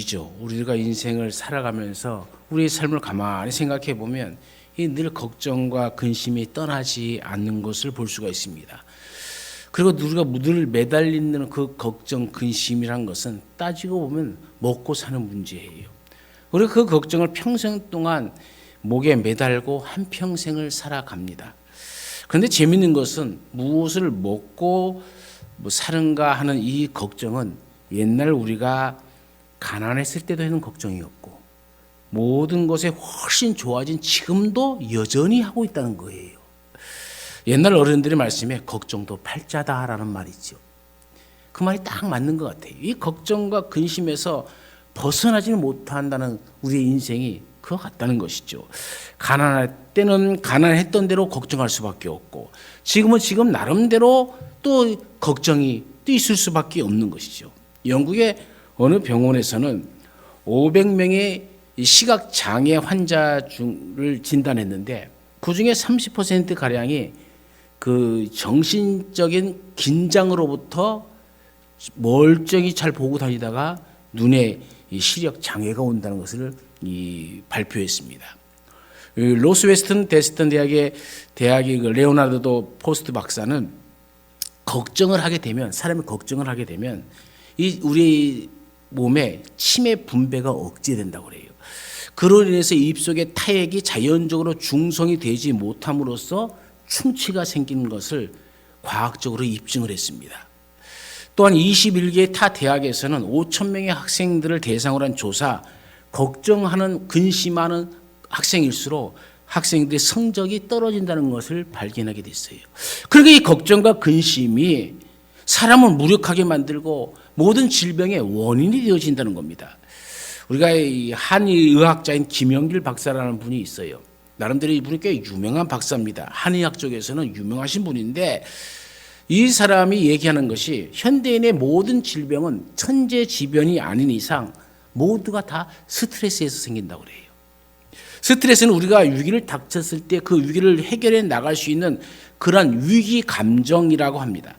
문제죠. 우리가 인생을 살아가면서 우리의 삶을 가만히 생각해 보면 이 늘 걱정과 근심이 떠나지 않는 것을 볼 수가 있습니다. 그리고 우리가 늘 매달리는 그 걱정, 근심이란 것은 따지고 보면 먹고 사는 문제예요. 우리가 그 걱정을 평생 동안 목에 매달고 한평생을 살아갑니다. 그런데 재미있는 것은 무엇을 먹고 사는가 하는 이 걱정은 옛날 우리가 가난했을 때도 하는 걱정이었고 모든 것에 훨씬 좋아진 지금도 여전히 하고 있다는 거예요. 옛날 어른들의 말씀에 걱정도 팔자다라는 말이 있죠. 그 말이 딱 맞는 것 같아요. 이 걱정과 근심에서 벗어나지는 못한다는 우리의 인생이 그와 같다는 것이죠. 가난할 때는 가난했던 대로 걱정할 수밖에 없고 지금은 지금 나름대로 또 걱정이 또 있을 수밖에 없는 것이죠. 영국의 어느 병원에서는 500명의 시각장애 환자를 진단했는데 그중에 30%가량이 그 정신적인 긴장으로부터 멀쩡히 잘 보고 다니다가 눈에 시력 장애가 온다는 것을 발표했습니다. 로스웨스턴 데스턴 대학의 레오나르도 포스트 박사는 걱정을 하게 되면 사람이 걱정을 하게 되면 이 우리 몸에 치매 분배가 억제된다고 그래요. 그로 인해서 입속의 타액이 자연적으로 중성이 되지 못함으로써 충치가 생기는 것을 과학적으로 입증을 했습니다. 또한 21개의 타 대학에서는 5,000명의 학생들을 대상으로 한 조사, 걱정하는 근심하는 학생일수록 학생들의 성적이 떨어진다는 것을 발견하게 됐어요. 그러니까 이 걱정과 근심이 사람을 무력하게 만들고 모든 질병의 원인이 되어진다는 겁니다. 우리가 한의의학자인 김영길 박사라는 분이 있어요. 나름대로 이분이 꽤 유명한 박사입니다. 한의학 쪽에서는 유명하신 분인데 이 사람이 얘기하는 것이 현대인의 모든 질병은 천재지변이 아닌 이상 모두가 다 스트레스에서 생긴다고 그래요. 스트레스는 우리가 위기를 닥쳤을 때 그 위기를 해결해 나갈 수 있는 그러한 위기 감정이라고 합니다.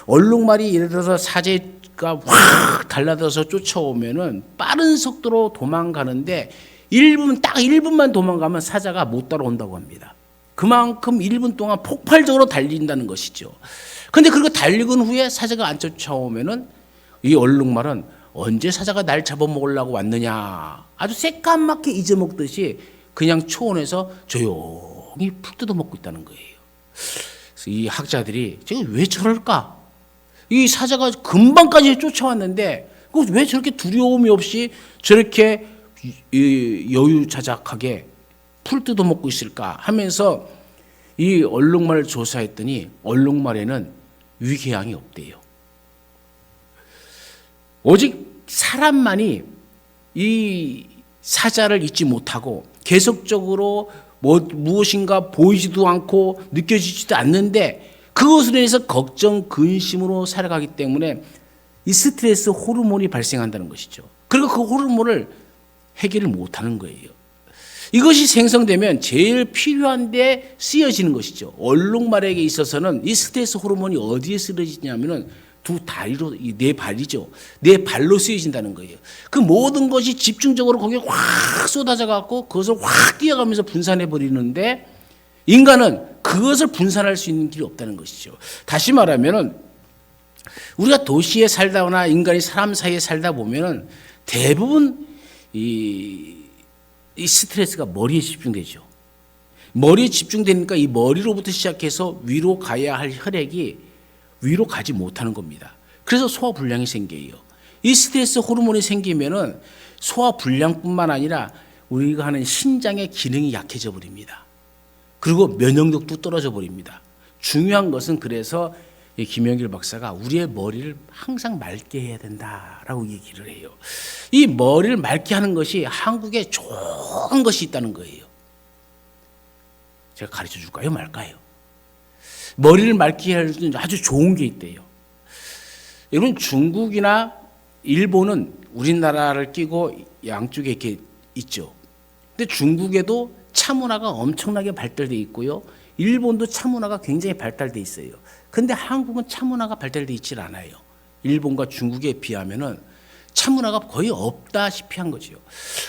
얼룩말이 예를 들어서 사제가 확 달라들어서 쫓아오면은 빠른 속도로 도망가는데 1분만 도망가면 사자가 못 따라온다고 합니다. 그만큼 1분 동안 폭발적으로 달린다는 것이죠. 근데 그리고 달리고 후에 사자가 안 쫓아오면은 이 얼룩말은 언제 사자가 날 잡아먹으려고 왔느냐 아주 새까맣게 잊어먹듯이 그냥 초원에서 조용히 풀 뜯어먹고 있다는 거예요. 그래서 이 학자들이 제가 왜 저럴까? 이 사자가 금방까지 쫓아왔는데 왜 저렇게 두려움이 없이 저렇게 여유자작하게 풀 뜯어먹고 있을까 하면서 이 얼룩말을 조사했더니 얼룩말에는 위궤양이 없대요. 오직 사람만이 이 사자를 잊지 못하고 계속적으로 무엇인가 보이지도 않고 느껴지지도 않는데 그것으로 인해서 걱정, 근심으로 살아가기 때문에 이 스트레스 호르몬이 발생한다는 것이죠. 그리고 그 호르몬을 해결을 못하는 거예요. 이것이 생성되면 제일 필요한데 쓰여지는 것이죠. 얼룩말에게 있어서는 이 스트레스 호르몬이 어디에 쓰여지냐면은 두 다리로, 네 발이죠. 네 발로 쓰여진다는 거예요. 그 모든 것이 집중적으로 거기에 확 쏟아져 갖고 그것을 확 뛰어가면서 분산해 버리는데 인간은 그것을 분산할 수 있는 길이 없다는 것이죠. 다시 말하면은 우리가 도시에 살다거나 인간이 사람 사이에 살다 보면은 대부분 이 스트레스가 머리에 집중되죠. 머리에 집중되니까 이 머리로부터 시작해서 위로 가야 할 혈액이 위로 가지 못하는 겁니다. 그래서 소화불량이 생겨요. 이 스트레스 호르몬이 생기면은 소화불량뿐만 아니라 우리가 하는 신장의 기능이 약해져 버립니다. 그리고 면역력도 떨어져 버립니다. 중요한 것은 그래서 김영길 박사가 우리의 머리를 항상 맑게 해야 된다라고 얘기를 해요. 이 머리를 맑게 하는 것이 한국에 좋은 것이 있다는 거예요. 제가 가르쳐 줄까요? 말까요? 머리를 맑게 할 수 있는 아주 좋은 게 있대요. 여러분 중국이나 일본은 우리나라를 끼고 양쪽에 이렇게 있죠. 근데 중국에도 차 문화가 엄청나게 발달되어 있고요. 일본도 차 문화가 굉장히 발달되어 있어요. 근데 한국은 차 문화가 발달되어 있질 않아요. 일본과 중국에 비하면은 차문화가 거의 없다시피 한 거죠.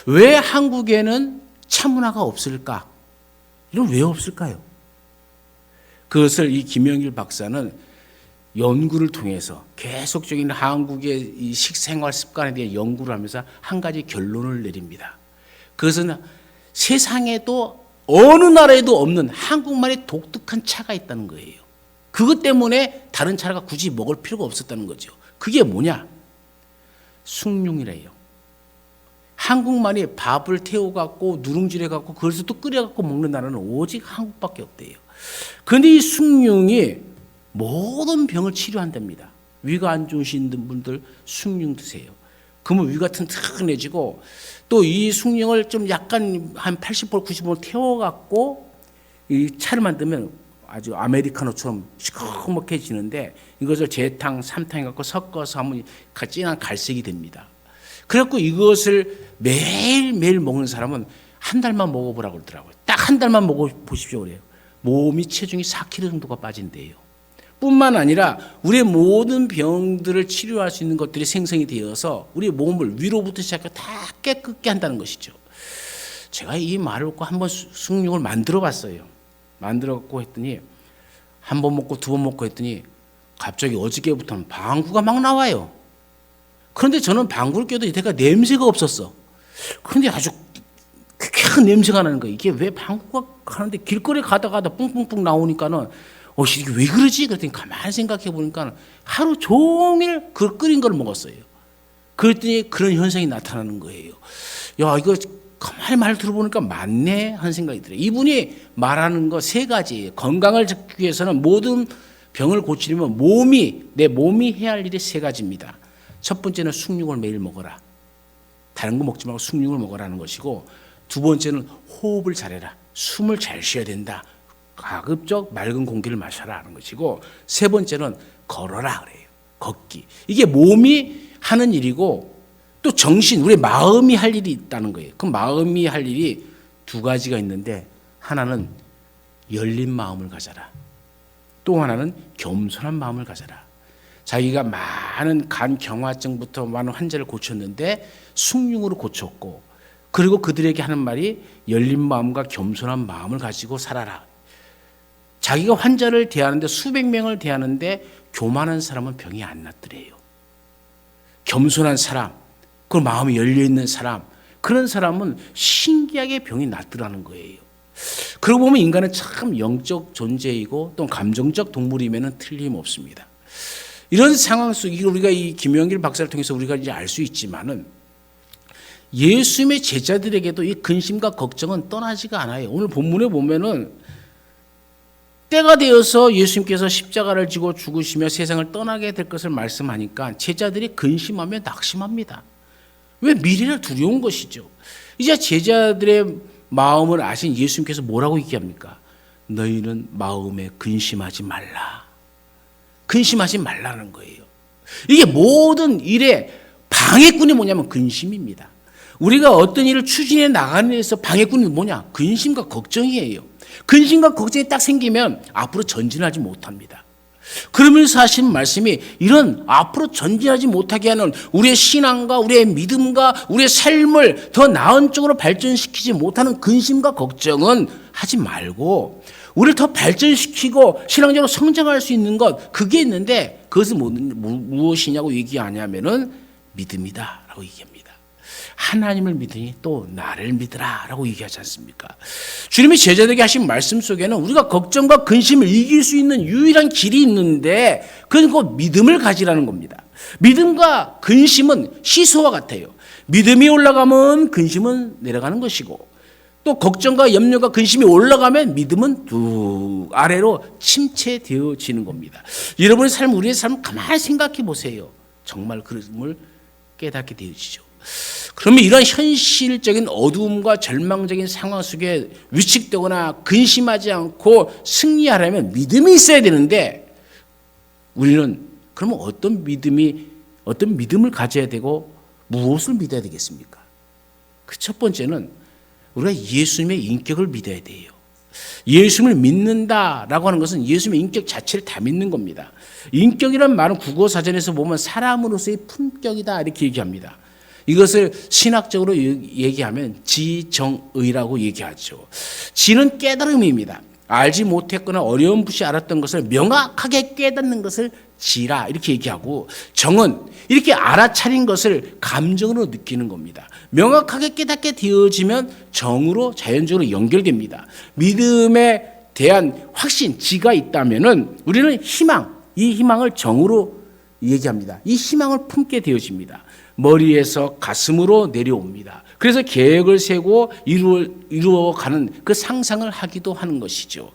왜 한국에는 차문화가 없을까? 이건 왜 없을까요? 그것을 이 김영길 박사는 연구를 통해서 계속적인 한국의 이 식생활 습관에 대해 연구를 하면서 한 가지 결론을 내립니다. 그것은 세상에도 어느 나라에도 없는 한국만의 독특한 차가 있다는 거예요. 그것 때문에 다른 차가 굳이 먹을 필요가 없었다는 거죠. 그게 뭐냐? 숭늉이래요. 한국만이 밥을 태워갖고 누룽지를 해갖고 그것을 또 끓여갖고 먹는 나라는 오직 한국밖에 없대요. 그런데 이 숭늉이 모든 병을 치료한답니다. 위가 안 좋으신 분들 숭늉 드세요. 그러면 위가 튼튼해지고 또 이 숭늉을 좀 약간 한 80% 90% 태워갖고 이 차를 만들면 아주 아메리카노처럼 시커멓게지는데 이것을 제탕, 삼탕 해갖고 섞어서 하면 진한 갈색이 됩니다. 그래갖고 이것을 매일매일 먹는 사람은 한 달만 먹어보라고 그러더라고요. 딱 한 달만 먹어보십시오 그래요. 몸이 체중이 4kg 정도가 빠진대요. 뿐만 아니라 우리의 모든 병들을 치료할 수 있는 것들이 생성이 되어서 우리의 몸을 위로부터 시작해서 다 깨끗게 한다는 것이죠. 제가 이 말을 듣고 한번 숭늉을 만들어 봤어요. 만들었고 했더니 한 번 먹고 두 번 먹고 했더니 갑자기 어저께부터는 방구가 막 나와요. 그런데 저는 방구를 껴도 이때가 냄새가 없었어. 그런데 아주 쾌쾌한 냄새가 나는 거예요. 이게 왜 방구가 가는데 길거리 가다 뿡뿡뿡 나오니까는 이게 왜 그러지? 그랬더니 가만히 생각해 보니까 하루 종일 그 끓인 걸 먹었어요. 그랬더니 그런 현상이 나타나는 거예요. 야, 이거 가만히 말 들어보니까 맞네 하는 생각이 들어요. 이분이 말하는 거 세 가지예요. 건강을 지키기 위해서는 모든 병을 고치려면 내 몸이 해야 할 일이 세 가지입니다. 첫 번째는 숭늉을 매일 먹어라. 다른 거 먹지 말고 숭늉을 먹어라는 것이고, 두 번째는 호흡을 잘해라. 숨을 잘 쉬어야 된다. 가급적 맑은 공기를 마셔라 하는 것이고, 세 번째는 걸어라 그래요. 걷기. 이게 몸이 하는 일이고 또 정신, 우리 마음이 할 일이 있다는 거예요. 그 마음이 할 일이 두 가지가 있는데, 하나는 열린 마음을 가져라. 또 하나는 겸손한 마음을 가져라. 자기가 많은 간 경화증부터 많은 환자를 고쳤는데 숭늉으로 고쳤고, 그리고 그들에게 하는 말이 열린 마음과 겸손한 마음을 가지고 살아라. 자기가 환자를 대하는데 수백 명을 대하는데 교만한 사람은 병이 안 낫더래요. 겸손한 사람, 그 마음이 열려있는 사람, 그런 사람은 신기하게 병이 낫더라는 거예요. 그러고 보면 인간은 참 영적 존재이고 또 감정적 동물이면 틀림없습니다. 이런 상황 속에 우리가 이 김영길 박사를 통해서 우리가 이제 알 수 있지만은, 예수님의 제자들에게도 이 근심과 걱정은 떠나지가 않아요. 오늘 본문에 보면은 때가 되어서 예수님께서 십자가를 지고 죽으시며 세상을 떠나게 될 것을 말씀하니까 제자들이 근심하며 낙심합니다. 왜? 미래가 두려운 것이죠. 이제 제자들의 마음을 아신 예수님께서 뭐라고 얘기합니까? 너희는 마음에 근심하지 말라. 근심하지 말라는 거예요. 이게 모든 일의 방해꾼이 뭐냐면 근심입니다. 우리가 어떤 일을 추진해 나가는 데서 방해꾼이 뭐냐? 근심과 걱정이에요. 근심과 걱정이 딱 생기면 앞으로 전진하지 못합니다. 그러면서 하신 말씀이 이런 앞으로 전진하지 못하게 하는 우리의 신앙과 우리의 믿음과 우리의 삶을 더 나은 쪽으로 발전시키지 못하는 근심과 걱정은 하지 말고, 우리를 더 발전시키고 신앙적으로 성장할 수 있는 것, 그게 있는데 그것은 무엇이냐고 얘기하냐면은 믿음이다라고 얘기합니다. 하나님을 믿으니 또 나를 믿으라라고 얘기하지 않습니까? 주님이 제자들에게 하신 말씀 속에는 우리가 걱정과 근심을 이길 수 있는 유일한 길이 있는데, 그건 곧 믿음을 가지라는 겁니다. 믿음과 근심은 시소와 같아요. 믿음이 올라가면 근심은 내려가는 것이고, 또 걱정과 염려가 근심이 올라가면 믿음은 뚝 아래로 침체되어지는 겁니다. 여러분의 삶, 우리의 삶 가만히 생각해 보세요. 정말 그것을 깨닫게 되어지죠. 그러면 이런 현실적인 어두움과 절망적인 상황 속에 위축되거나 근심하지 않고 승리하려면 믿음이 있어야 되는데, 우리는 그러면 어떤 믿음을 가져야 되고 무엇을 믿어야 되겠습니까? 그 첫 번째는 우리가 예수님의 인격을 믿어야 돼요. 예수님을 믿는다라고 하는 것은 예수님의 인격 자체를 다 믿는 겁니다. 인격이란 말은 국어사전에서 보면 사람으로서의 품격이다 이렇게 얘기합니다. 이것을 신학적으로 얘기하면 지정의라고 얘기하죠. 지는 깨달음입니다. 알지 못했거나 어려움없이 알았던 것을 명확하게 깨닫는 것을 지라 이렇게 얘기하고, 정은 이렇게 알아차린 것을 감정으로 느끼는 겁니다. 명확하게 깨닫게 되어지면 정으로 자연적으로 연결됩니다. 믿음에 대한 확신, 지가 있다면은 우리는 희망, 이 희망을 정으로 얘기합니다. 이 희망을 품게 되어집니다. 머리에서 가슴으로 내려옵니다. 그래서 계획을 세고 이루어가는 그 상상을 하기도 하는 것이죠.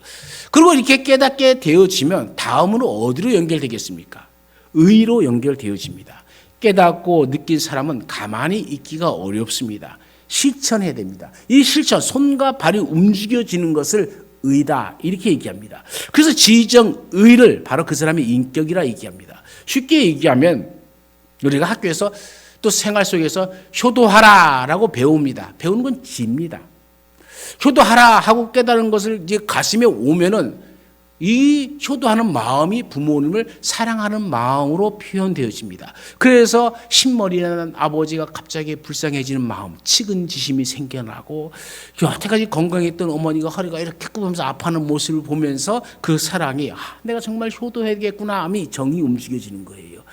그리고 이렇게 깨닫게 되어지면 다음으로 어디로 연결되겠습니까? 의로 연결되어집니다. 깨닫고 느낀 사람은 가만히 있기가 어렵습니다. 실천해야 됩니다. 이 실천, 손과 발이 움직여지는 것을 의다 이렇게 얘기합니다. 그래서 지정의를 바로 그 사람의 인격이라 얘기합니다. 쉽게 얘기하면 우리가 학교에서 또 생활 속에서 효도하라라고 배웁니다. 배우는 건 지입니다. 효도하라 하고 깨달은 것을 이제 가슴에 오면은 이 효도하는 마음이 부모님을 사랑하는 마음으로 표현되어집니다. 그래서 흰머리난 아버지가 갑자기 불쌍해지는 마음, 측은지심이 생겨나고 여태까지 건강했던 어머니가 허리가 이렇게 굽으면서 아파하는 모습을 보면서 그 사랑이 내가 정말 효도해야겠구나 하며 정이 움직여지는 거예요.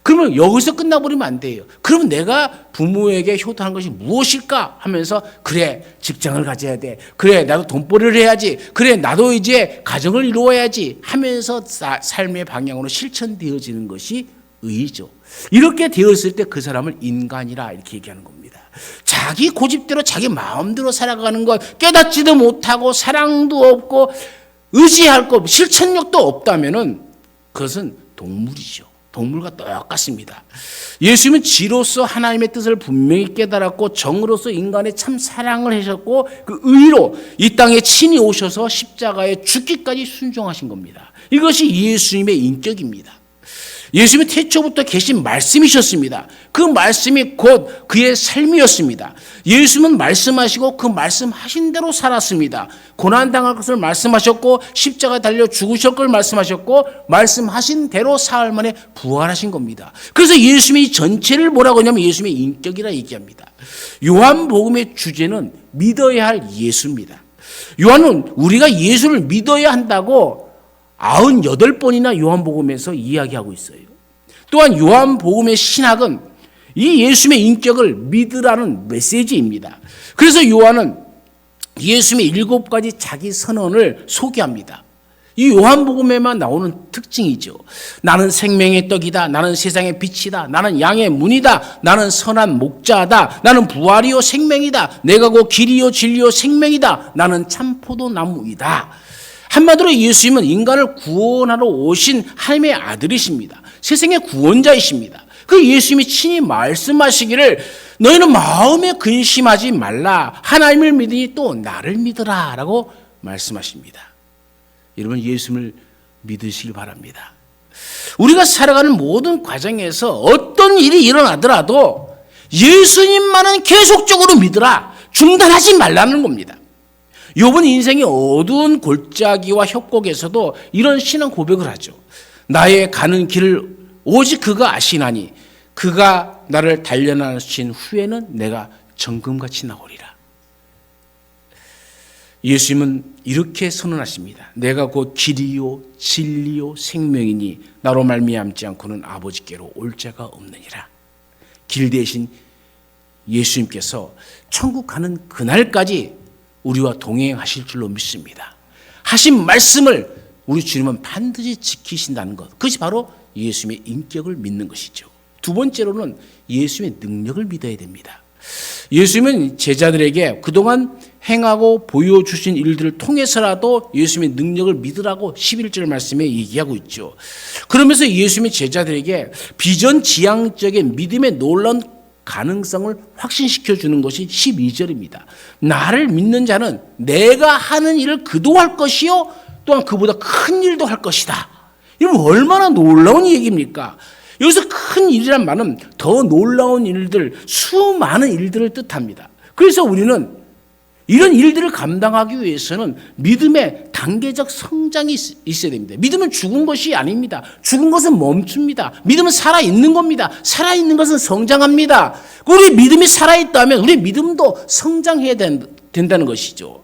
그러면 여기서 끝나버리면 안 돼요. 그러면 내가 부모에게 효도하는 것이 무엇일까 하면서 그래 직장을 가져야 돼. 그래 나도 돈벌이를 해야지. 그래 나도 이제 가정을 이루어야지 하면서 삶의 방향으로 실천되어지는 것이 의죠. 이렇게 되었을 때 그 사람을 인간이라 이렇게 얘기하는 겁니다. 자기 고집대로 자기 마음대로 살아가는 것 깨닫지도 못하고 사랑도 없고 의지할 것 실천력도 없다면은 그것은 동물이죠. 동물과 똑같습니다. 예수님은 지로서 하나님의 뜻을 분명히 깨달았고 정으로서 인간의 참 사랑을 하셨고 그 의로 이 땅에 친히 오셔서 십자가에 죽기까지 순종하신 겁니다. 이것이 예수님의 인격입니다. 예수님이 태초부터 계신 말씀이셨습니다. 그 말씀이 곧 그의 삶이었습니다. 예수님은 말씀하시고 그 말씀하신 대로 살았습니다. 고난당할 것을 말씀하셨고 십자가에 달려 죽으실 걸 말씀하셨고 말씀하신 대로 사흘 만에 부활하신 겁니다. 그래서 예수님이 전체를 뭐라고 하냐면 예수님의 인격이라 얘기합니다. 요한복음의 주제는 믿어야 할 예수입니다. 요한은 우리가 예수를 믿어야 한다고 98번이나 요한복음에서 이야기하고 있어요. 또한 요한복음의 신학은 이 예수님의 인격을 믿으라는 메시지입니다. 그래서 요한은 예수님의 7가지 자기 선언을 소개합니다. 이 요한복음에만 나오는 특징이죠. 나는 생명의 떡이다. 나는 세상의 빛이다. 나는 양의 문이다. 나는 선한 목자다. 나는 부활이요 생명이다. 내가 곧 길이요 진리요 생명이다. 나는 참 포도나무이다. 한마디로 예수님은 인간을 구원하러 오신 하나님의 아들이십니다. 세상의 구원자이십니다. 그 예수님이 친히 말씀하시기를 너희는 마음에 근심하지 말라. 하나님을 믿으니 또 나를 믿으라 라고 말씀하십니다. 여러분 예수님을 믿으시길 바랍니다. 우리가 살아가는 모든 과정에서 어떤 일이 일어나더라도 예수님만은 계속적으로 믿으라. 중단하지 말라는 겁니다. 욥은 인생의 어두운 골짜기와 협곡에서도 이런 신앙 고백을 하죠. 나의 가는 길을 오직 그가 아시나니 그가 나를 단련하신 후에는 내가 정금같이 나오리라. 예수님은 이렇게 선언하십니다. 내가 곧 길이요 진리요 생명이니 나로 말미암지 않고는 아버지께로 올 자가 없느니라. 길 대신 예수님께서 천국 가는 그날까지 우리와 동행하실 줄로 믿습니다. 하신 말씀을 우리 주님은 반드시 지키신다는 것. 그것이 바로 예수님의 인격을 믿는 것이죠. 두 번째로는 예수님의 능력을 믿어야 됩니다. 예수님은 제자들에게 그동안 행하고 보여주신 일들을 통해서라도 예수님의 능력을 믿으라고 11절 말씀에 얘기하고 있죠. 그러면서 예수님이 제자들에게 비전지향적인 믿음의 놀라운 가능성을 확신시켜 주는 것이 12절입니다. 나를 믿는 자는 내가 하는 일을 그도 할 것이요 또한 그보다 큰 일도 할 것이다. 이건 얼마나 놀라운 얘기입니까? 여기서 큰 일이란 말은 더 놀라운 일들, 수많은 일들을 뜻합니다. 그래서 우리는 이런 일들을 감당하기 위해서는 믿음의 단계적 성장이 있어야 됩니다. 믿음은 죽은 것이 아닙니다. 죽은 것은 멈춥니다. 믿음은 살아있는 겁니다. 살아있는 것은 성장합니다. 우리 믿음이 살아있다면 우리 믿음도 성장해야 된다는 것이죠.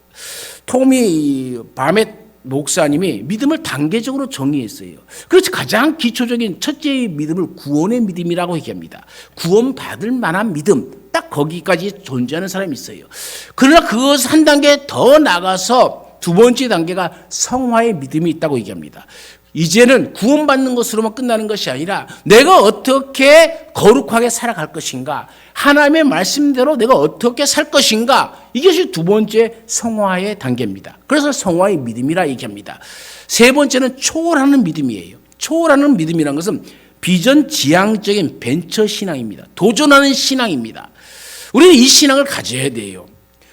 토미 바멧 목사님이 믿음을 단계적으로 정의했어요. 그래서 가장 기초적인 첫째의 믿음을 구원의 믿음이라고 얘기합니다. 구원받을 만한 믿음, 딱 거기까지 존재하는 사람이 있어요. 그러나 그것 한 단계 더 나가서 두 번째 단계가 성화의 믿음이 있다고 얘기합니다. 이제는 구원받는 것으로만 끝나는 것이 아니라 내가 어떻게 거룩하게 살아갈 것인가, 하나님의 말씀대로 내가 어떻게 살 것인가, 이것이 두 번째 성화의 단계입니다. 그래서 성화의 믿음이라 얘기합니다. 세 번째는 초월하는 믿음이에요. 초월하는 믿음이라는 것은 비전지향적인 벤처 신앙입니다. 도전하는 신앙입니다. 우리는 이 신앙을 가져야 돼요.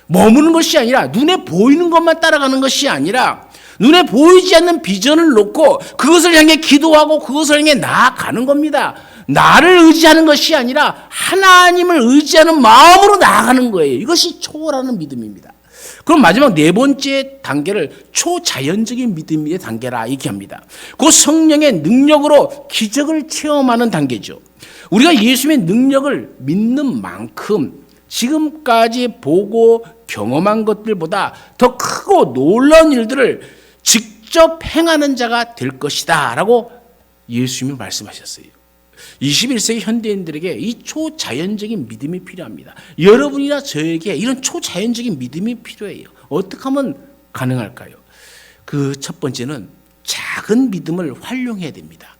머무는 것이 아니라, 눈에 보이는 것만 따라가는 것이 아니라 눈에 보이지 않는 비전을 놓고 그것을 향해 기도하고 그것을 향해 나아가는 겁니다. 나를 의지하는 것이 아니라 하나님을 의지하는 마음으로 나아가는 거예요. 이것이 초월하는 믿음입니다. 그럼 마지막 네 번째 단계를 초자연적인 믿음의 단계라 얘기합니다. 그 성령의 능력으로 기적을 체험하는 단계죠. 우리가 예수님의 능력을 믿는 만큼 지금까지 보고 경험한 것들보다 더 크고 놀라운 일들을 직접 행하는 자가 될 것이다 라고 예수님이 말씀하셨어요. 21세기 현대인들에게 이 초자연적인 믿음이 필요합니다. 여러분이나 저에게 이런 초자연적인 믿음이 필요해요. 어떻게 하면 가능할까요? 그 첫 번째는 작은 믿음을 활용해야 됩니다.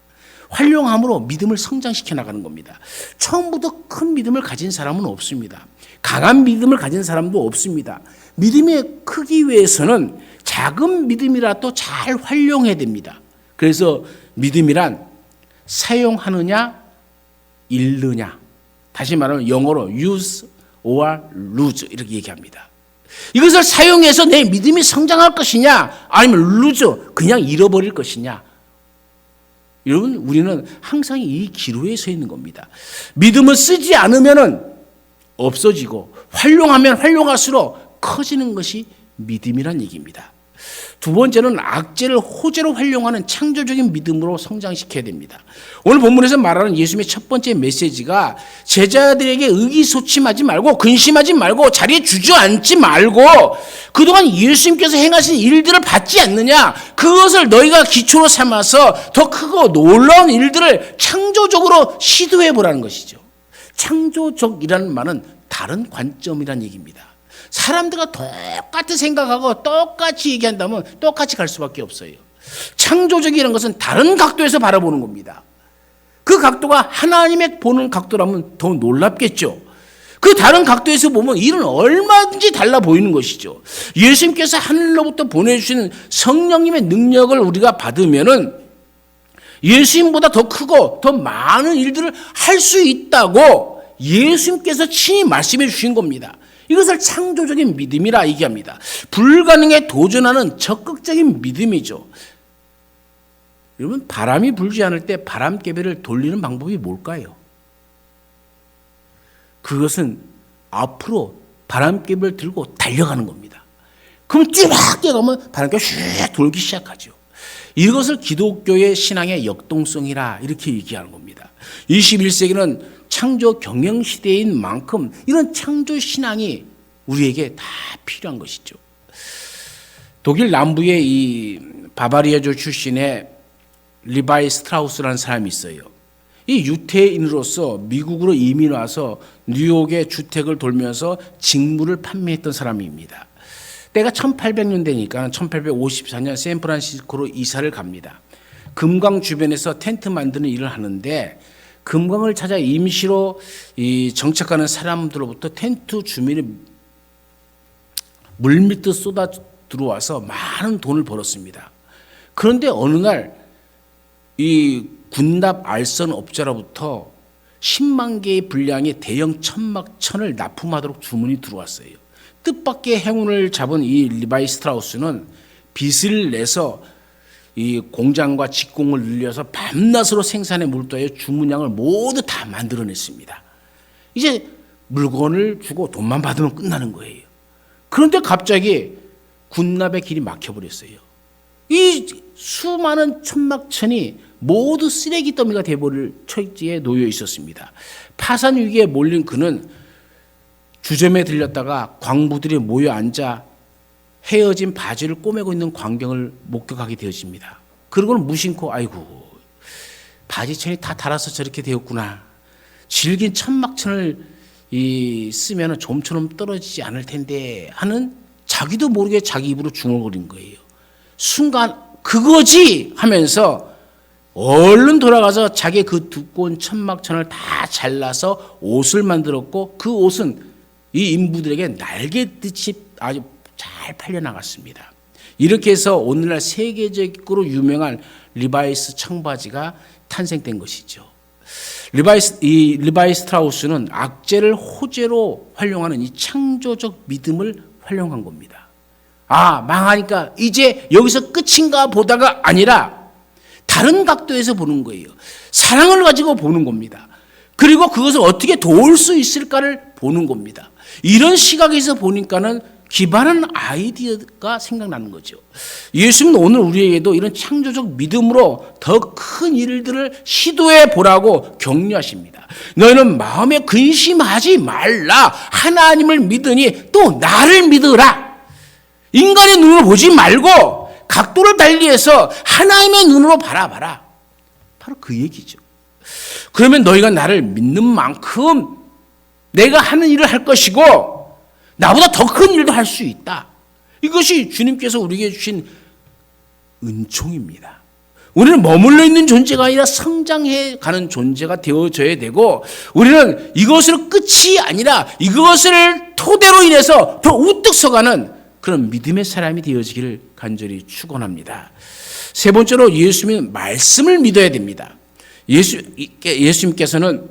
활용함으로 믿음을 성장시켜 나가는 겁니다. 처음부터 큰 믿음을 가진 사람은 없습니다. 강한 믿음을 가진 사람도 없습니다. 믿음이 크기 위해서는 작은 믿음이라도 잘 활용해야 됩니다. 그래서 믿음이란 사용하느냐 잃느냐, 다시 말하면 영어로 use or lose 이렇게 얘기합니다. 이것을 사용해서 내 믿음이 성장할 것이냐, 아니면 lose, 그냥 잃어버릴 것이냐. 여러분, 우리는 항상 이 기로에 서 있는 겁니다. 믿음을 쓰지 않으면 없어지고 활용하면 활용할수록 커지는 것이 믿음이란 얘기입니다. 두 번째는 악재를 호재로 활용하는 창조적인 믿음으로 성장시켜야 됩니다. 오늘 본문에서 말하는 예수님의 첫 번째 메시지가 제자들에게 의기소침하지 말고 근심하지 말고 자리에 주저앉지 말고 그동안 예수님께서 행하신 일들을 받지 않느냐, 그것을 너희가 기초로 삼아서 더 크고 놀라운 일들을 창조적으로 시도해 보라는 것이죠. 창조적이라는 말은 다른 관점이라는 얘기입니다. 사람들과 똑같이 생각하고 똑같이 얘기한다면 똑같이 갈 수밖에 없어요. 창조적이라는 것은 다른 각도에서 바라보는 겁니다. 그 각도가 하나님의 보는 각도라면 더 놀랍겠죠. 그 다른 각도에서 보면 일은 얼마든지 달라 보이는 것이죠. 예수님께서 하늘로부터 보내주시는 성령님의 능력을 우리가 받으면은 예수님보다 더 크고 더 많은 일들을 할 수 있다고 예수님께서 친히 말씀해 주신 겁니다. 이것을 창조적인 믿음이라 얘기합니다. 불가능에 도전하는 적극적인 믿음이죠. 여러분, 바람이 불지 않을 때 바람개비를 돌리는 방법이 뭘까요? 그것은 앞으로 바람개비를 들고 달려가는 겁니다. 그럼 쭈락 뛰어가면 바람개비가 슉 돌기 시작하죠. 이것을 기독교의 신앙의 역동성이라 이렇게 얘기하는 겁니다. 21세기는 창조 경영 시대인 만큼 이런 창조 신앙이 우리에게 다 필요한 것이죠. 독일 남부의 이 바바리아주 출신의 리바이 스트라우스라는 사람이 있어요. 이 유태인으로서 미국으로 이민 와서 뉴욕의 주택을 돌면서 직물을 판매했던 사람입니다. 때가 1800년대니까 1854년 샌프란시스코로 이사를 갑니다. 금강 주변에서 텐트 만드는 일을 하는데 금강을 찾아 임시로 정착하는 사람들로부터 텐트 주민이 물밀듯 쏟아 들어와서 많은 돈을 벌었습니다. 그런데 어느 날 이 군납 알선 업자로부터 10만 개의 분량의 대형 천막천을 납품하도록 주문이 들어왔어요. 뜻밖의 행운을 잡은 이 리바이 스트라우스는 빚을 내서 이 공장과 직공을 늘려서 밤낮으로 생산에 몰두하여 주문량을 모두 다 만들어냈습니다. 이제 물건을 주고 돈만 받으면 끝나는 거예요. 그런데 갑자기 군납의 길이 막혀버렸어요. 이 수많은 천막천이 모두 쓰레기 더미가 되어버릴 처지에 놓여 있었습니다. 파산 위기에 몰린 그는 주점에 들렸다가 광부들이 모여 앉아 헤어진 바지를 꼬매고 있는 광경을 목격하게 되었습니다. 그러고는 무심코 아이고 바지천이 다 닳아서 저렇게 되었구나. 질긴 천막천을 쓰면 좀처럼 떨어지지 않을 텐데 하는 자기도 모르게 자기 입으로 중얼거린 거예요. 순간 그거지 하면서 얼른 돌아가서 자기 그 두꺼운 천막천을 다 잘라서 옷을 만들었고 그 옷은 이 인부들에게 날개듯이 아주 잘 팔려나갔습니다. 이렇게 해서 오늘날 세계적으로 유명한 리바이스 청바지가 탄생된 것이죠. 리바이 스트라우스는 악재를 호재로 활용하는 이 창조적 믿음을 활용한 겁니다. 아, 망하니까 이제 여기서 끝인가 보다가 아니라 다른 각도에서 보는 거예요. 사랑을 가지고 보는 겁니다. 그리고 그것을 어떻게 도울 수 있을까를 보는 겁니다. 이런 시각에서 보니까는 기발한 아이디어가 생각나는 거죠. 예수님은 오늘 우리에게도 이런 창조적 믿음으로 더 큰 일들을 시도해 보라고 격려하십니다. 너희는 마음에 근심하지 말라. 하나님을 믿으니 또 나를 믿으라. 인간의 눈으로 보지 말고 각도를 달리해서 하나님의 눈으로 바라봐라. 바로 그 얘기죠. 그러면 너희가 나를 믿는 만큼 내가 하는 일을 할 것이고 나보다 더 큰 일도 할 수 있다. 이것이 주님께서 우리에게 주신 은총입니다. 우리는 머물러 있는 존재가 아니라 성장해 가는 존재가 되어져야 되고 우리는 이것으로 끝이 아니라 이것을 토대로 인해서 더 우뚝 서가는 그런 믿음의 사람이 되어지기를 간절히 축원합니다. 세 번째로 예수님은 말씀을 믿어야 됩니다. 예수님께서는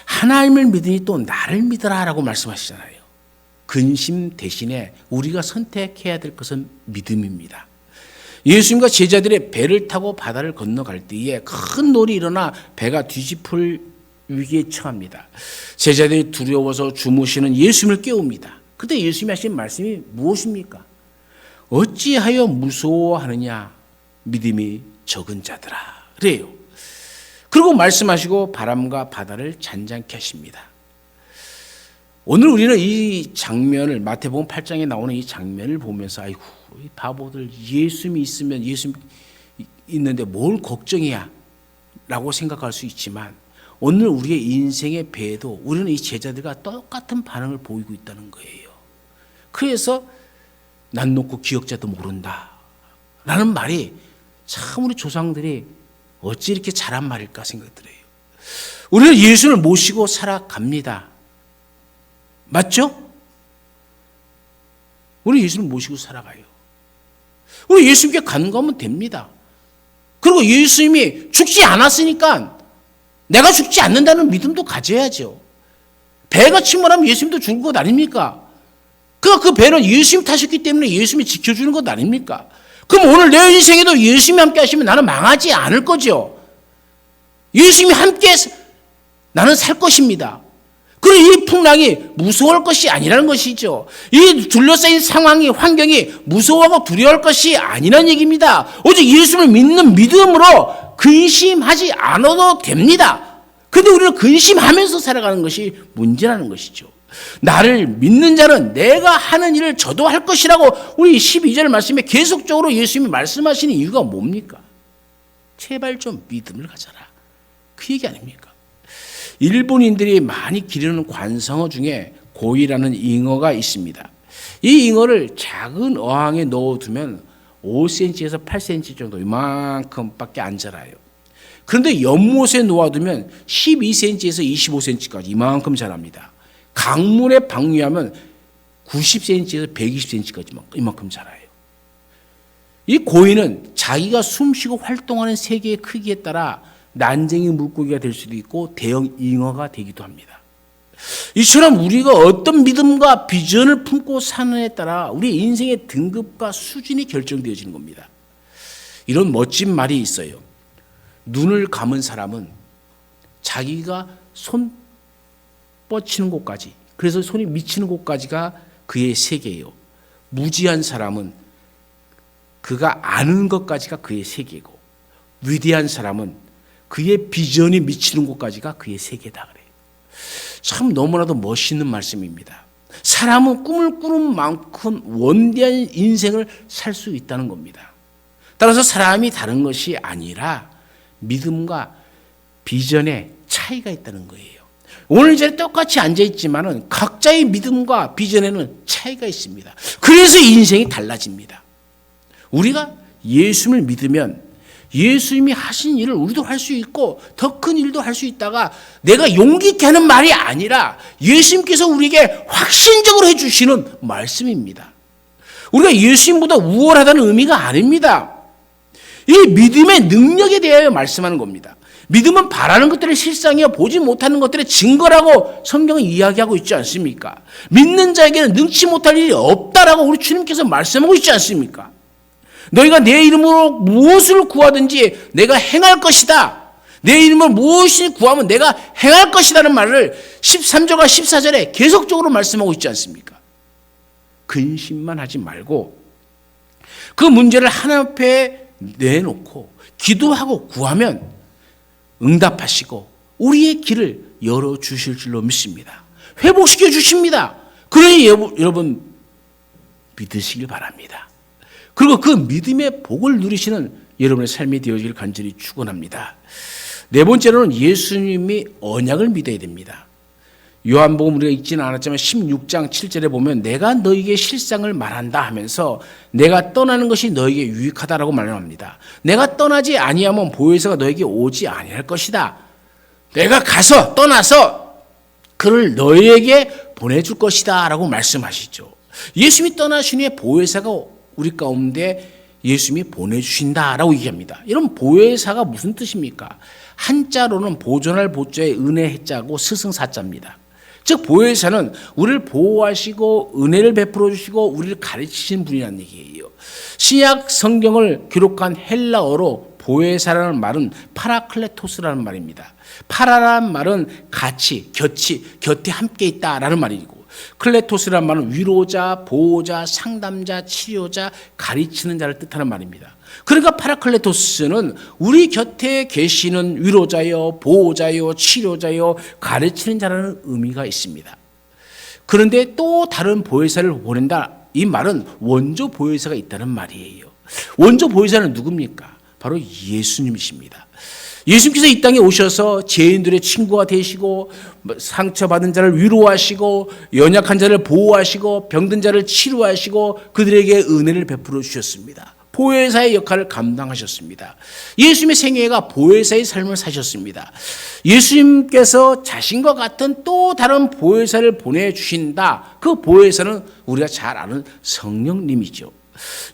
하나님을 믿으니 또 나를 믿어라 라고 말씀하시잖아요. 근심 대신에 우리가 선택해야 될 것은 믿음입니다. 예수님과 제자들의 배를 타고 바다를 건너갈 때에 큰 놀이 일어나 배가 뒤집힐 위기에 처합니다. 제자들이 두려워서 주무시는 예수님을 깨웁니다. 그때 예수님이 하신 말씀이 무엇입니까? 어찌하여 무서워하느냐 믿음이 적은 자들아 그래요. 그리고 말씀하시고 바람과 바다를 잔잔케 하십니다. 오늘 우리는 이 장면을 마태복음 8장에 나오는 이 장면을 보면서 아이고 이 바보들 예수님이 있으면 예수님 있는데 뭘 걱정이야 라고 생각할 수 있지만 오늘 우리의 인생의 배에도 우리는 이 제자들과 똑같은 반응을 보이고 있다는 거예요. 그래서 난 놓고 기억자도 모른다 라는 말이 참 우리 조상들이 어찌 이렇게 잘한 말일까 생각 들어요. 우리는 예수를 모시고 살아갑니다. 맞죠? 우리 예수를 모시고 살아가요. 우리 예수님께 간구하면 됩니다. 그리고 예수님이 죽지 않았으니까 내가 죽지 않는다는 믿음도 가져야죠. 배가 침몰하면 예수님도 죽을 것 아닙니까? 그 배는 예수님 타셨기 때문에 예수님이 지켜주는 것 아닙니까? 그럼 오늘 내 인생에도 예수님이 함께 하시면 나는 망하지 않을 거죠. 예수님이 함께 나는 살 것입니다. 그리고 이 풍랑이 무서울 것이 아니라는 것이죠. 이 둘러싸인 상황이 환경이 무서워하고 두려워할 것이 아니라는 얘기입니다. 오직 예수를 믿는 믿음으로 근심하지 않아도 됩니다. 그런데 우리는 근심하면서 살아가는 것이 문제라는 것이죠. 나를 믿는 자는 내가 하는 일을 저도 할 것이라고 우리 12절 말씀에 계속적으로 예수님이 말씀하시는 이유가 뭡니까? 제발 좀 믿음을 가져라. 그 얘기 아닙니까? 일본인들이 많이 기르는 관상어 중에 고이라는 잉어가 있습니다. 이 잉어를 작은 어항에 넣어두면 5cm에서 8cm 정도 이만큼밖에 안 자라요. 그런데 연못에 놓아두면 12cm에서 25cm까지 이만큼 자랍니다. 강물에 방류하면 90cm에서 120cm까지 이만큼 자라요. 이 고이는 자기가 숨쉬고 활동하는 세계의 크기에 따라 난쟁이 물고기가 될 수도 있고 대형 잉어가 되기도 합니다. 이처럼 우리가 어떤 믿음과 비전을 품고 사느냐에 따라 우리 인생의 등급과 수준이 결정되어지는 겁니다. 이런 멋진 말이 있어요. 눈을 감은 사람은 자기가 손 뻗치는 곳까지, 그래서 손이 미치는 곳까지가 그의 세계요. 무지한 사람은 그가 아는 것까지가 그의 세계고, 위대한 사람은 그의 비전이 미치는 곳까지가 그의 세계다 그래요. 참 너무나도 멋있는 말씀입니다. 사람은 꿈을 꾸는 만큼 원대한 인생을 살 수 있다는 겁니다. 따라서 사람이 다른 것이 아니라 믿음과 비전에 차이가 있다는 거예요. 오늘 이 자리에 똑같이 앉아있지만 각자의 믿음과 비전에는 차이가 있습니다. 그래서 인생이 달라집니다. 우리가 예수님을 믿으면 예수님이 하신 일을 우리도 할 수 있고 더 큰 일도 할 수 있다가, 내가 용기 있게 하는 말이 아니라 예수님께서 우리에게 확신적으로 해주시는 말씀입니다. 우리가 예수님보다 우월하다는 의미가 아닙니다. 이 믿음의 능력에 대하여 말씀하는 겁니다. 믿음은 바라는 것들의 실상이요 보지 못하는 것들의 증거라고 성경은 이야기하고 있지 않습니까? 믿는 자에게는 능치 못할 일이 없다라고 우리 주님께서 말씀하고 있지 않습니까? 너희가 내 이름으로 무엇을 구하든지 내가 행할 것이다. 내 이름으로 무엇을 구하면 내가 행할 것이라는 말을 13절과 14절에 계속적으로 말씀하고 있지 않습니까? 근심만 하지 말고 그 문제를 하나님 앞에 내놓고 기도하고 구하면 응답하시고 우리의 길을 열어주실 줄로 믿습니다. 회복시켜 주십니다. 그러니 여러분 믿으시길 바랍니다. 그리고 그 믿음의 복을 누리시는 여러분의 삶이 되어지길 간절히 축원합니다. 네 번째로는 예수님이 언약을 믿어야 됩니다. 요한복음 우리가 읽지는 않았지만 16장 7절에 보면 내가 너에게 실상을 말한다 하면서 내가 떠나는 것이 너에게 유익하다라고 말합니다. 내가 떠나지 아니하면 보혜사가 너에게 오지 아니할 것이다. 내가 가서 떠나서 그를 너에게 보내줄 것이다 라고 말씀하시죠. 예수님이 떠나신 후에 보혜사가 우리 가운데 예수님이 보내주신다라고 얘기합니다. 이런 보혜사가 무슨 뜻입니까? 한자로는 보존할 보자에 은혜 해자고 스승사자입니다. 즉 보혜사는 우리를 보호하시고 은혜를 베풀어 주시고 우리를 가르치신 분이라는 얘기예요. 신약 성경을 기록한 헬라어로 보혜사라는 말은 파라클레토스라는 말입니다. 파라라는 말은 같이, 곁에 함께 있다라는 말이고, 클레토스라는 말은 위로자, 보호자, 상담자, 치료자, 가르치는 자를 뜻하는 말입니다. 그러니까 파라클레토스는 우리 곁에 계시는 위로자요, 보호자요, 치료자요, 가르치는 자라는 의미가 있습니다. 그런데 또 다른 보혜사를 보낸다, 이 말은 원조 보혜사가 있다는 말이에요. 원조 보혜사는 누굽니까? 바로 예수님이십니다. 예수님께서 이 땅에 오셔서 죄인들의 친구가 되시고 상처받은 자를 위로하시고 연약한 자를 보호하시고 병든 자를 치료하시고 그들에게 은혜를 베풀어 주셨습니다. 보혜사의 역할을 감당하셨습니다. 예수님의 생애가 보혜사의 삶을 사셨습니다. 예수님께서 자신과 같은 또 다른 보혜사를 보내주신다. 그 보혜사는 우리가 잘 아는 성령님이죠.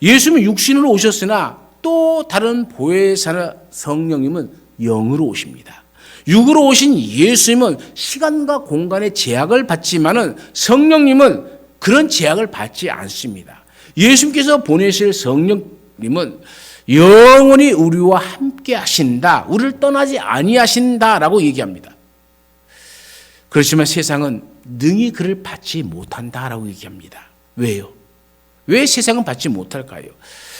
예수님은 육신으로 오셨으나 또 다른 보혜사 성령님은 영으로 오십니다. 육으로 오신 예수님은 시간과 공간의 제약을 받지만은 성령님은 그런 제약을 받지 않습니다. 예수님께서 보내실 성령님은 영원히 우리와 함께 하신다. 우리를 떠나지 아니하신다라고 얘기합니다. 그렇지만 세상은 능히 그를 받지 못한다라고 얘기합니다. 왜요? 왜 세상은 받지 못할까요?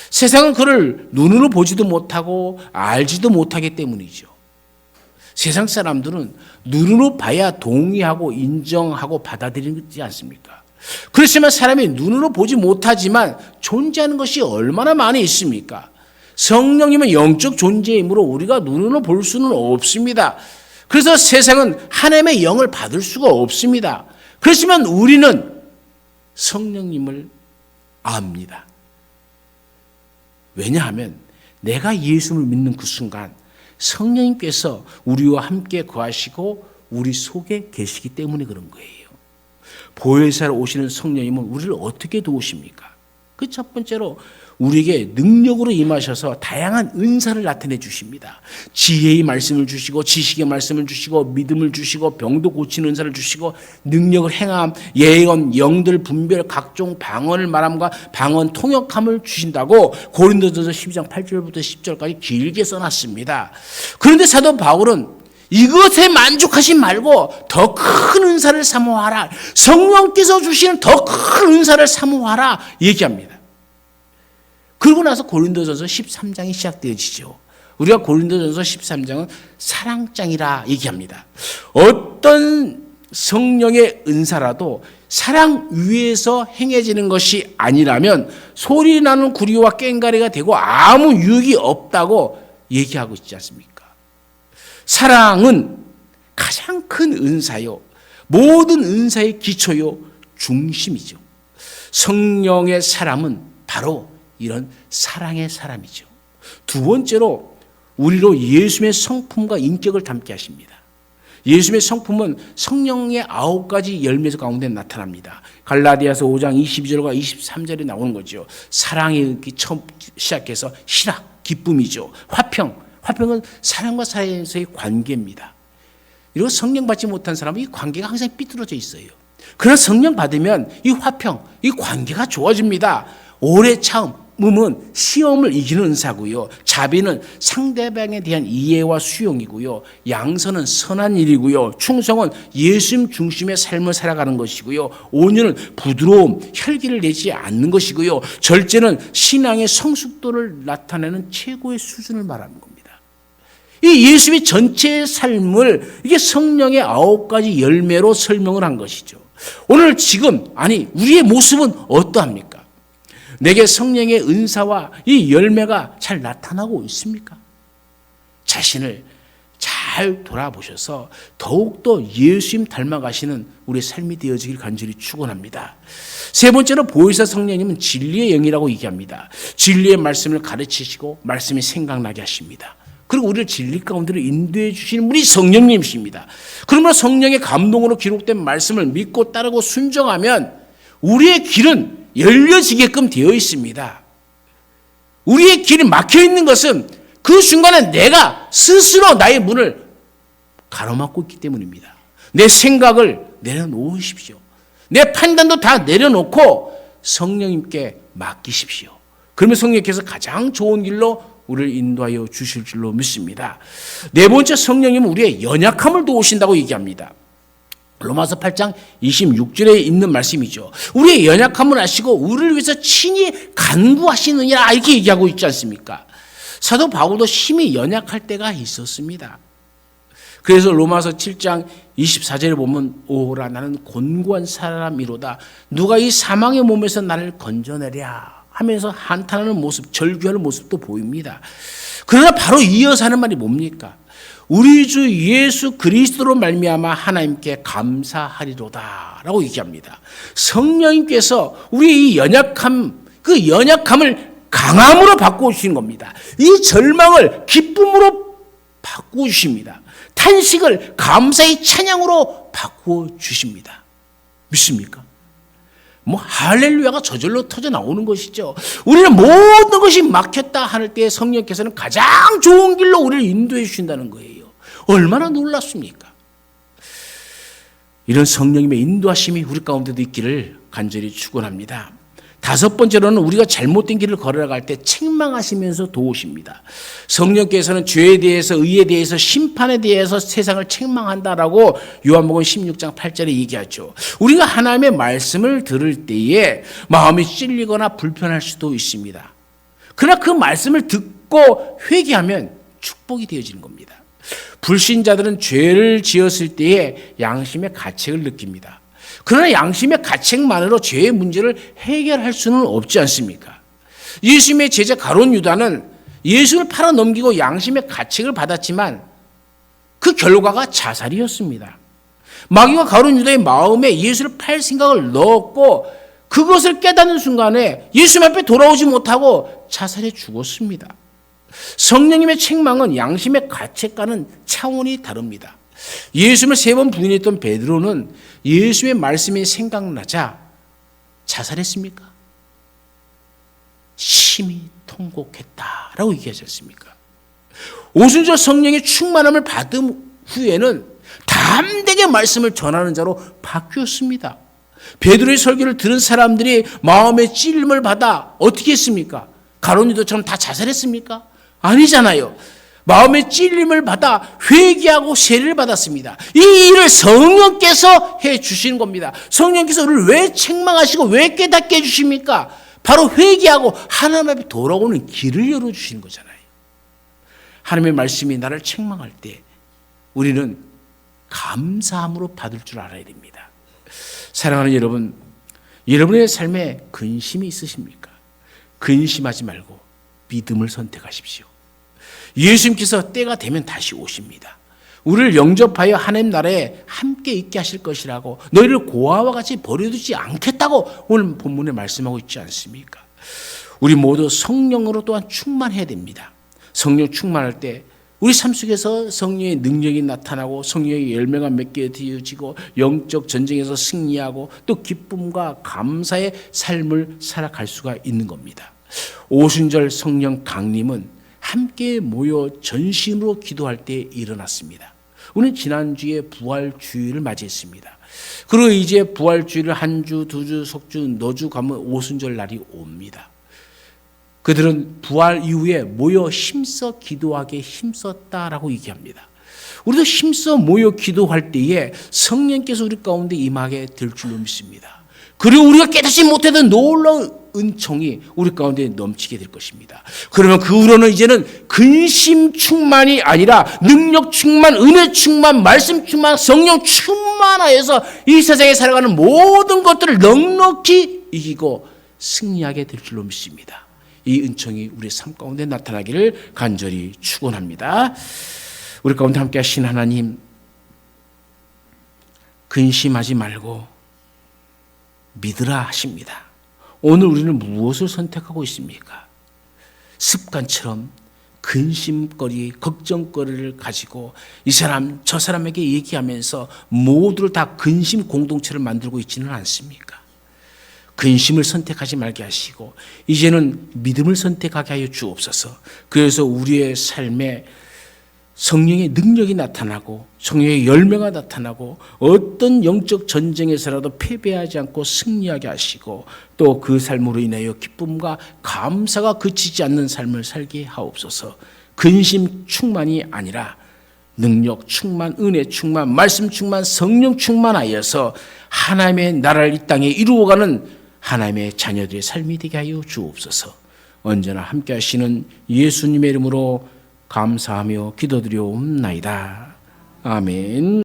세상은 그를 눈으로 보지도 못하고 알지도 못하기 때문이죠. 세상 사람들은 눈으로 봐야 동의하고 인정하고 받아들이지 않습니까? 그렇지만 사람이 눈으로 보지 못하지만 존재하는 것이 얼마나 많이 있습니까? 성령님은 영적 존재이므로 우리가 눈으로 볼 수는 없습니다. 그래서 세상은 하나님의 영을 받을 수가 없습니다. 그렇지만 우리는 성령님을 압니다. 왜냐하면 내가 예수를 믿는 그 순간 성령님께서 우리와 함께 거하시고 우리 속에 계시기 때문에 그런 거예요. 보혜사로 오시는 성령님은 우리를 어떻게 도우십니까? 그 첫 번째로 우리에게 능력으로 임하셔서 다양한 은사를 나타내 주십니다. 지혜의 말씀을 주시고 지식의 말씀을 주시고 믿음을 주시고 병도 고치는 은사를 주시고 능력을 행함, 예언, 영들 분별, 각종 방언을 말함과 방언 통역함을 주신다고 고린도전서 12장 8절부터 10절까지 길게 써놨습니다. 그런데 사도 바울은 이것에 만족하지 말고 더 큰 은사를 사모하라. 성령께서 주시는 더 큰 은사를 사모하라 얘기합니다. 그러고 나서 고린도전서 13장이 시작되어지죠. 우리가 고린도전서 13장은 사랑장이라 얘기합니다. 어떤 성령의 은사라도 사랑 위에서 행해지는 것이 아니라면 소리나는 구리와 꽹가리가 되고 아무 유익이 없다고 얘기하고 있지 않습니까? 사랑은 가장 큰 은사요, 모든 은사의 기초요, 중심이죠. 성령의 사람은 바로 이런 사랑의 사람이죠. 두 번째로 우리로 예수님의 성품과 인격을 담게 하십니다. 예수님의 성품은 성령의 9가지 열매 가운데 나타납니다. 갈라디아서 5장 22절과 23절에 나오는 거죠. 사랑이 처음 시작해서 희락, 기쁨이죠. 화평은 사랑과 사이에서의 관계입니다. 그리고 성령 받지 못한 사람은 이 관계가 항상 삐뚤어져 있어요. 그러나 성령 받으면 이 화평, 이 관계가 좋아집니다. 오래 참음은 시험을 이기는 은사고요. 자비는 상대방에 대한 이해와 수용이고요. 양선은 선한 일이고요. 충성은 예수님 중심의 삶을 살아가는 것이고요. 온유는 부드러움, 혈기를 내지 않는 것이고요. 절제는 신앙의 성숙도를 나타내는 최고의 수준을 말하는 겁니다. 이 예수님의 전체의 삶을 이게 성령의 9가지 열매로 설명을 한 것이죠. 오늘 우리의 모습은 어떠합니까? 내게 성령의 은사와 이 열매가 잘 나타나고 있습니까? 자신을 잘 돌아보셔서 더욱더 예수님 닮아가시는 우리의 삶이 되어지길 간절히 축원합니다. 세 번째로 보혜사 성령님은 진리의 영이라고 얘기합니다. 진리의 말씀을 가르치시고 말씀이 생각나게 하십니다. 그리고 우리를 진리 가운데로 인도해 주시는 우리 성령님이십니다. 그러므로 성령의 감동으로 기록된 말씀을 믿고 따르고 순종하면 우리의 길은 열려지게끔 되어 있습니다. 우리의 길이 막혀 있는 것은 그 순간에 내가 스스로 나의 문을 가로막고 있기 때문입니다. 내 생각을 내려놓으십시오. 내 판단도 다 내려놓고 성령님께 맡기십시오. 그러면 성령께서 가장 좋은 길로 우리를 인도하여 주실 줄로 믿습니다. 네 번째, 성령님은 우리의 연약함을 도우신다고 얘기합니다. 로마서 8장 26절에 있는 말씀이죠. 우리의 연약함을 아시고 우리를 위해서 친히 간구하시느니라 이렇게 얘기하고 있지 않습니까? 사도 바울도 심히 연약할 때가 있었습니다. 그래서 로마서 7장 24절에 보면 오라 나는 곤고한 사람이로다 누가 이 사망의 몸에서 나를 건져내랴 하면서 한탄하는 모습, 절규하는 모습도 보입니다. 그러나 바로 이어서 하는 말이 뭡니까? 우리 주 예수 그리스도로 말미암아 하나님께 감사하리로다 라고 얘기합니다. 성령님께서 우리의 이 연약함, 그 연약함을 강함으로 바꿔주시는 겁니다. 이 절망을 기쁨으로 바꿔주십니다. 탄식을 감사의 찬양으로 바꿔주십니다. 믿습니까? 할렐루야가 저절로 터져 나오는 것이죠. 우리는 모든 것이 막혔다 할 때 성령께서는 가장 좋은 길로 우리를 인도해 주신다는 거예요. 얼마나 놀랍습니까? 이런 성령님의 인도하심이 우리 가운데도 있기를 간절히 축원합니다. 다섯 번째로는 우리가 잘못된 길을 걸어갈 때 책망하시면서 도우십니다. 성령께서는 죄에 대해서, 의에 대해서, 심판에 대해서 세상을 책망한다라고 요한복음 16장 8절에 얘기하죠. 우리가 하나님의 말씀을 들을 때에 마음이 찔리거나 불편할 수도 있습니다. 그러나 그 말씀을 듣고 회개하면 축복이 되어지는 겁니다. 불신자들은 죄를 지었을 때에 양심의 가책을 느낍니다. 그러나 양심의 가책만으로 죄의 문제를 해결할 수는 없지 않습니까? 예수님의 제자 가룟 유다는 예수를 팔아 넘기고 양심의 가책을 받았지만 그 결과가 자살이었습니다. 마귀가 가룟 유다의 마음에 예수를 팔 생각을 넣었고 그것을 깨닫는 순간에 예수님 앞에 돌아오지 못하고 자살해 죽었습니다. 성령님의 책망은 양심의 가책과는 차원이 다릅니다. 예수님을 3번 부인했던 베드로는 예수의 말씀이 생각나자 자살했습니까? 심히 통곡했다라고 얘기하지 않습니까? 오순절 성령의 충만함을 받은 후에는 담대하게 말씀을 전하는 자로 바뀌었습니다. 베드로의 설교를 들은 사람들이 마음의 찔림을 받아 어떻게 했습니까? 가룟 유다처럼 다 자살했습니까? 아니잖아요. 마음의 찔림을 받아 회개하고 세례를 받았습니다. 이 일을 성령께서 해 주시는 겁니다. 성령께서 우리를 왜 책망하시고 왜 깨닫게 해 주십니까? 바로 회개하고 하나님 앞에 돌아오는 길을 열어주시는 거잖아요. 하나님의 말씀이 나를 책망할 때 우리는 감사함으로 받을 줄 알아야 됩니다. 사랑하는 여러분, 여러분의 삶에 근심이 있으십니까? 근심하지 말고 믿음을 선택하십시오. 예수님께서 때가 되면 다시 오십니다. 우리를 영접하여 하나님 나라에 함께 있게 하실 것이라고, 너희를 고아와 같이 버려두지 않겠다고 오늘 본문에 말씀하고 있지 않습니까? 우리 모두 성령으로 또한 충만해야 됩니다. 성령 충만할 때 우리 삶 속에서 성령의 능력이 나타나고 성령의 열매가 맺게 되어지고 영적 전쟁에서 승리하고 또 기쁨과 감사의 삶을 살아갈 수가 있는 겁니다. 오순절 성령 강림은 함께 모여 전심으로 기도할 때 일어났습니다. 우리는 지난주에 부활주일을 맞이했습니다. 그리고 이제 부활주일을 한 주, 두 주, 석주, 너주 가면 오순절 날이 옵니다. 그들은 부활 이후에 모여 힘써 기도하게 힘썼다라고 얘기합니다. 우리도 힘써 모여 기도할 때에 성령께서 우리 가운데 임하게 될 줄로 믿습니다. 그리고 우리가 깨닫지 못했던 놀라운 은총이 우리 가운데 넘치게 될 것입니다. 그러면 그 후로는 이제는 근심 충만이 아니라 능력 충만, 은혜 충만, 말씀 충만, 성령 충만하여서 이 세상에 살아가는 모든 것들을 넉넉히 이기고 승리하게 될 줄로 믿습니다. 이 은총이 우리 삶 가운데 나타나기를 간절히 축원합니다. 우리 가운데 함께 하신 하나님, 근심하지 말고 믿으라 하십니다. 오늘 우리는 무엇을 선택하고 있습니까? 습관처럼 근심거리, 걱정거리를 가지고 이 사람 저 사람에게 얘기하면서 모두를 다 근심 공동체를 만들고 있지는 않습니까? 근심을 선택하지 말게 하시고 이제는 믿음을 선택하게 하여 주옵소서. 그래서 우리의 삶에 성령의 능력이 나타나고 성령의 열매가 나타나고 어떤 영적 전쟁에서라도 패배하지 않고 승리하게 하시고 또 그 삶으로 인하여 기쁨과 감사가 그치지 않는 삶을 살게 하옵소서. 근심 충만이 아니라 능력 충만, 은혜 충만, 말씀 충만, 성령 충만하여서 하나님의 나라를 이 땅에 이루어가는 하나님의 자녀들의 삶이 되게 하여 주옵소서. 언제나 함께 하시는 예수님의 이름으로 감사하며 기도드리옵나이다. 아멘.